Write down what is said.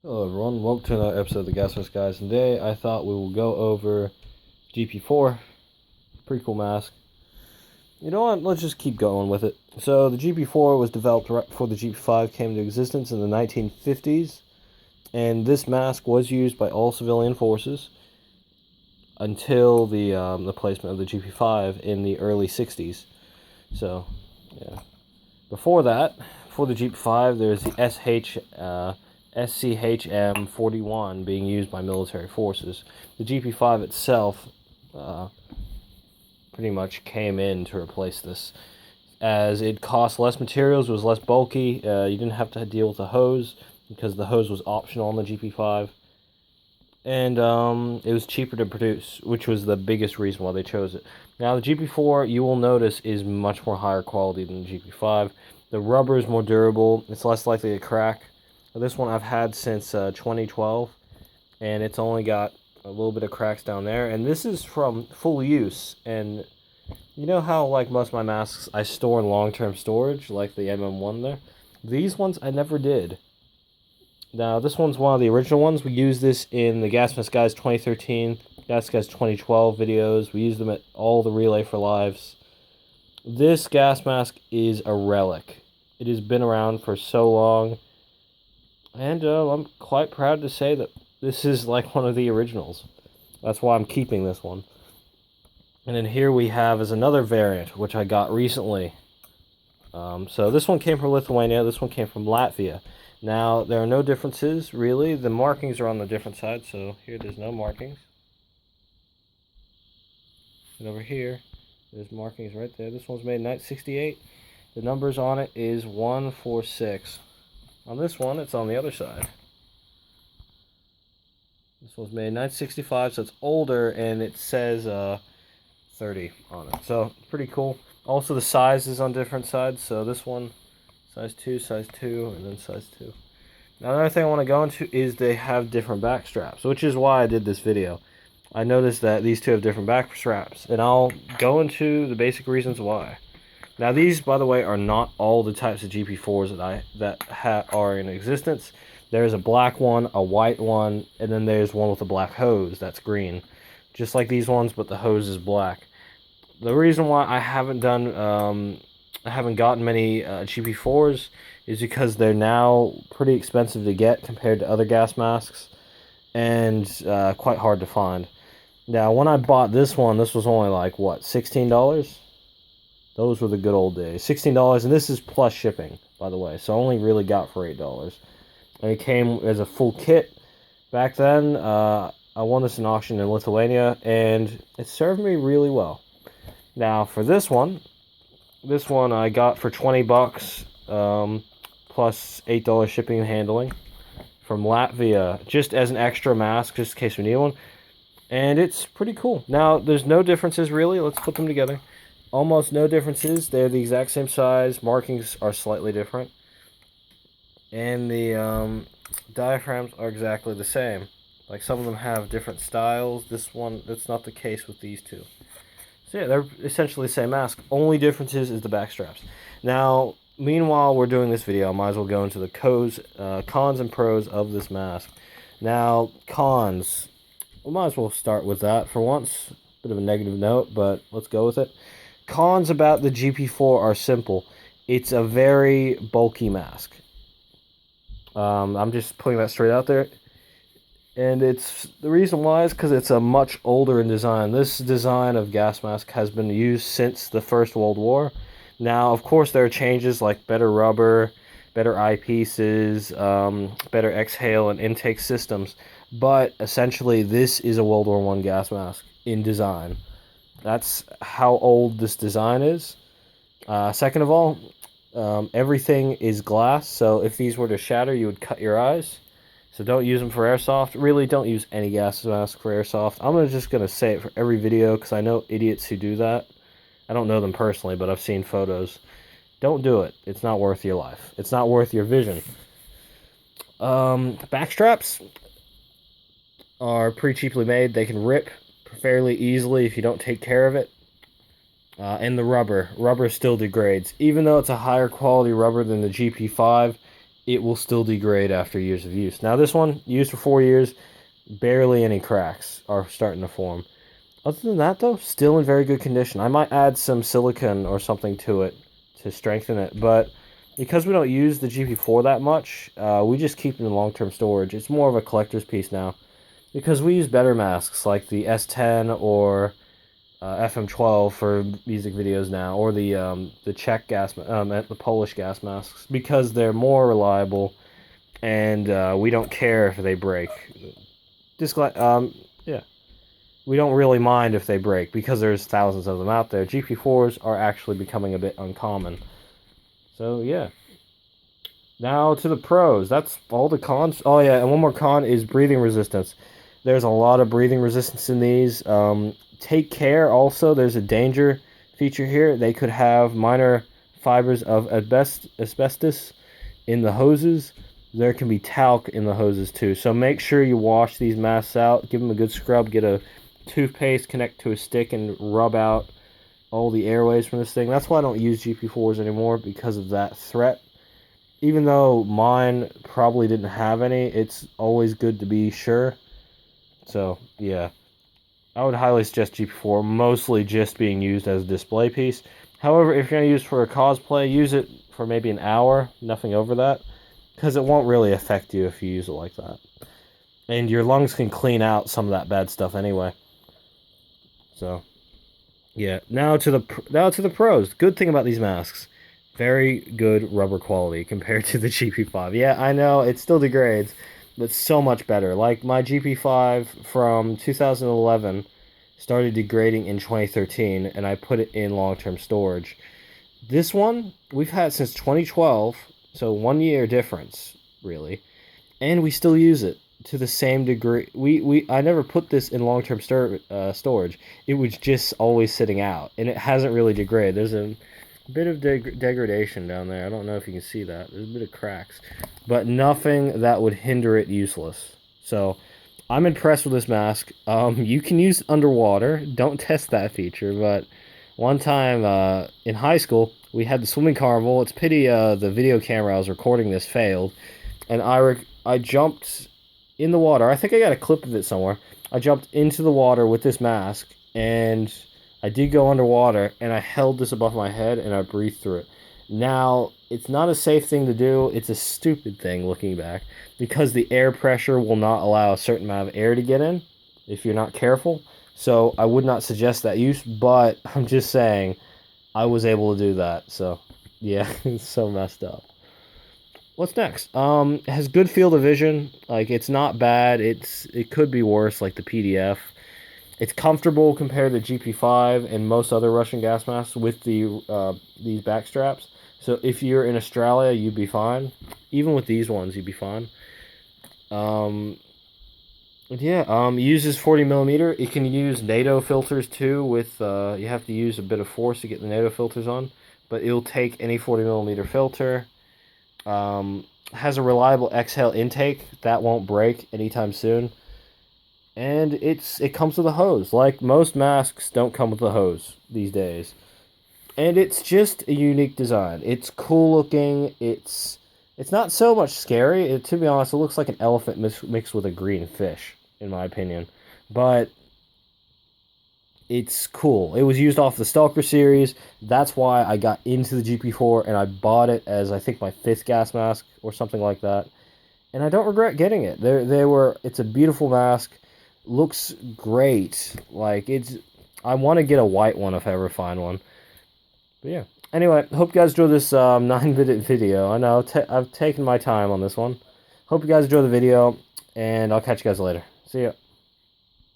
Hello everyone, welcome to another episode of the Gas Mask Guys, and today I thought we will go over Gp-4, pretty cool mask. You know what, let's just keep going with it. So the Gp-4 was developed right before the Gp-5 came into existence in the 1950s, and this mask was used by all civilian forces until the placement of the Gp-5 in the early 60s. So, yeah. Before that, before the Gp-5, there's the SCHM-41 being used by military forces. The Gp-5 itself pretty much came in to replace this, as it cost less materials, was less bulky. You didn't have to deal with the hose because the hose was optional on the Gp-5, and it was cheaper to produce, which was the biggest reason why they chose it. Now the Gp-4, you will notice, is much more higher quality than the Gp-5. The rubber is more durable. It's less likely to crack. This one I've had since 2012, and it's only got a little bit of cracks down there. And this is from full use. And you know how, like, most of my masks I store in long-term storage, like the MM1 there? These ones I never did. Now, this one's one of the original ones. We used this in the Gas Mask Guys 2013, Gas Guys 2012 videos. We used them at all the Relay for Lives. This gas mask is a relic. It has been around for so long. And I'm quite proud to say that this is like one of the originals. That's why I'm keeping this one. And then here we have is another variant, which I got recently. So this one came from Lithuania, this one came from Latvia. Now, there are no differences, really. The markings are on the different side, so here there's no markings. And over here, there's markings right there. This one's made in 1968. The numbers on it is 146. On this one, it's on the other side. This one's made in 1965, so it's older, and it says 30 on it. So, pretty cool. Also, the size is on different sides. So this one, size 2, and then size 2. Now, another thing I want to go into is they have different back straps, which is why I did this video. I noticed that these two have different back straps, and I'll go into the basic reasons why. Now, these, by the way, are not all the types of Gp-4s that are in existence. There's a black one, a white one, and then there's one with a black hose that's green. Just like these ones, but the hose is black. The reason why I haven't gotten many Gp-4s is because they're now pretty expensive to get compared to other gas masks, and quite hard to find. Now, when I bought this one, this was only like, what, $16? Those were the good old days. $16, and this is plus shipping, by the way. So I only really got for $8. And it came as a full kit. Back then, I won this in auction in Lithuania, and it served me really well. Now, for this one I got for $20, plus $8 shipping and handling from Latvia, just as an extra mask, just in case we need one. And it's pretty cool. Now, there's no differences, really. Let's put them together. Almost no differences. They're the exact same size. Markings are slightly different. And the diaphragms are exactly the same. Like, some of them have different styles. This one, that's not the case with these two. So yeah, they're essentially the same mask. Only difference is the back straps. Now, meanwhile we're doing this video, I might as well go into the cons and pros of this mask. Now, cons. We might as well start with that for once. Bit of a negative note, but let's go with it. Cons about the Gp-4 are simple. It's a very bulky mask. I'm just putting that straight out there. And it's the reason why is because it's a much older in design. This design of gas mask has been used since the First World War. Now, of course, there are changes like better rubber, better eyepieces, better exhale and intake systems. But essentially, this is a World War I gas mask in design. That's how old this design is. Second of all, everything is glass, so if these were to shatter, you would cut your eyes. So don't use them for airsoft. Really, don't use any gas mask for airsoft. I'm just going to say it for every video because I know idiots who do that. I don't know them personally, but I've seen photos. Don't do it. It's not worth your life. It's not worth your vision. Back straps are pretty cheaply made. They can rip fairly easily if you don't take care of it. And the rubber still degrades. Even though it's a higher quality rubber than the Gp-5, it will still degrade after years of use. Now this one, used for 4 years, barely any cracks are starting to form. Other than that, though, still in very good condition. I might add some silicone or something to it to strengthen it, but because we don't use the GP4 that much, we just keep it in long-term storage. It's more of a collector's piece now, because we use better masks like the S10 or FM12 for music videos now, or the Czech gas, the Polish gas masks, because they're more reliable, and we don't care if they break. Yeah, we don't really mind if they break because there's thousands of them out there. GP4s are actually becoming a bit uncommon. So yeah. Now to the pros. That's all the cons. Oh yeah, and one more con is breathing resistance. There's a lot of breathing resistance in these. Take care also, there's a danger feature here. They could have minor fibers of asbestos in the hoses. There can be talc in the hoses too. So make sure you wash these masks out. Give them a good scrub. Get a toothpaste, connect to a stick, and rub out all the airways from this thing. That's why I don't use GP4s anymore, because of that threat. Even though mine probably didn't have any, it's always good to be sure. So, yeah. I would highly suggest GP4, mostly just being used as a display piece. However, if you're going to use it for a cosplay, use it for maybe an hour, nothing over that, because it won't really affect you if you use it like that. And your lungs can clean out some of that bad stuff anyway. So, yeah. Now to the pros. Good thing about these masks, very good rubber quality compared to the GP5. Yeah, I know it still degrades, but so much better. Like my GP5 from 2011 started degrading in 2013, and I put it in long-term storage. This one we've had since 2012, so 1 year difference really, and we still use it to the same degree. I never put this in long-term storage. It was just always sitting out, and it hasn't really degraded. There's a bit of degradation down there. I don't know if you can see that. There's a bit of cracks, but nothing that would hinder it useless. So I'm impressed with this mask. You can use it underwater. Don't test that feature, but one time in high school, we had the swimming carnival. It's pity the video camera I was recording this failed, and I jumped in the water. I think I got a clip of it somewhere. I jumped into the water with this mask, and I did go underwater, and I held this above my head, and I breathed through it. Now, it's not a safe thing to do. It's a stupid thing looking back, because the air pressure will not allow a certain amount of air to get in if you're not careful. So I would not suggest that use, but I'm just saying I was able to do that. So, yeah, it's so messed up. What's next? It has good field of vision. Like, it's not bad. It could be worse, like the PDF. It's comfortable compared to GP5 and most other Russian gas masks with these back straps. So if you're in Australia, you'd be fine. Even with these ones, you'd be fine. Uses 40 millimeter. It can use Nato filters too. With you have to use a bit of force to get the Nato filters on, but it'll take any 40 millimeter filter. Has a reliable exhale intake that won't break anytime soon. And it comes with a hose. Like most masks don't come with a hose these days. And it's just a unique design. It's cool looking. It's not so much scary. To be honest, it looks like an elephant mixed with a green fish, in my opinion. But it's cool. It was used off the Stalker series. That's why I got into the GP4, and I bought it as, I think, my 5th gas mask or something like that. And I don't regret getting it. It's a beautiful mask. Looks great. Like, I want to get a white one if I ever find one. But yeah. Anyway, hope you guys enjoyed this 9-minute video. I know I've taken my time on this one. Hope you guys enjoy the video, and I'll catch you guys later. See ya.